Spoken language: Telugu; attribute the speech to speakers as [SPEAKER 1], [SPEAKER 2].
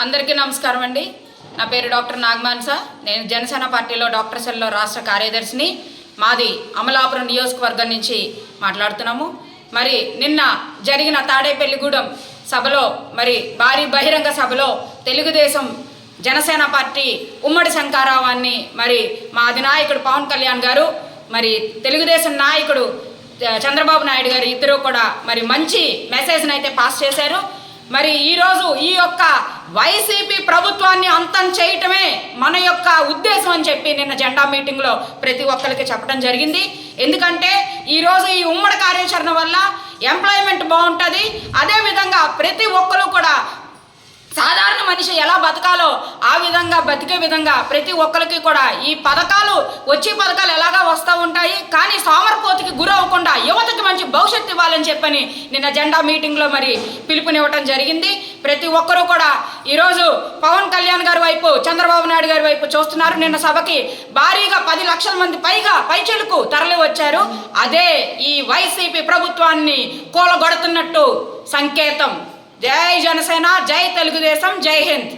[SPEAKER 1] అందరికీ నమస్కారం అండి. నా పేరు డాక్టర్ నాగమాన్స. నేను జనసేన పార్టీలో డాక్టర్ సెల్లో రాష్ట్ర కార్యదర్శిని. మాది అమలాపురం నియోజకవర్గం నుంచి మాట్లాడుతున్నాము. మరి నిన్న జరిగిన తాడేపల్లిగూడెం సభలో భారీ బహిరంగ సభలో తెలుగుదేశం జనసేన పార్టీ ఉమ్మడి శంఖారావాన్ని మా అధినాయకుడు పవన్ కళ్యాణ్ గారు తెలుగుదేశం నాయకుడు చంద్రబాబు నాయుడు గారు ఇద్దరు కూడా మంచి మెసేజ్ని అయితే పాస్ చేశారు. ఈరోజు ఈ యొక్క వైసీపీ ప్రభుత్వాన్ని అంతం చేయటమే మన యొక్క ఉద్దేశం అని చెప్పి నిన్న జెండా మీటింగ్లో ప్రతి ఒక్కరికి చెప్పడం జరిగింది. ఎందుకంటే ఈరోజు ఈ ఉమ్మడి కార్యాచరణ వల్ల ఎంప్లాయ్మెంట్ బాగుంటుంది. అదేవిధంగా ప్రతి ఒక్కరు కూడా సాధారణ మనిషి ఎలా బతకాలో ఆ విధంగా బతికే విధంగా ప్రతి ఒక్కరికి కూడా ఈ పథకాలు ఎలాగా వస్తూ ఉంటాయి. కానీ సోమరిపోతుకి గురవ్వకుండా యువతకి మంచి భవిష్యత్తు ఇవ్వాలని చెప్పని నిన్న జెండా మీటింగ్లో పిలుపునివ్వటం జరిగింది. ప్రతి ఒక్కరూ కూడా ఈరోజు పవన్ కళ్యాణ్ గారి వైపు చంద్రబాబు నాయుడు గారి వైపు చూస్తున్నారు. నిన్న సభకి భారీగా 10 లక్షల మంది పైచెలకు తరలి వచ్చారు. అదే ఈ వైసీపీ ప్రభుత్వాన్ని కూలగొడుతున్నట్టు సంకేతం. జై జనసేన, జై తెలుగుదేశం, జై హింద్.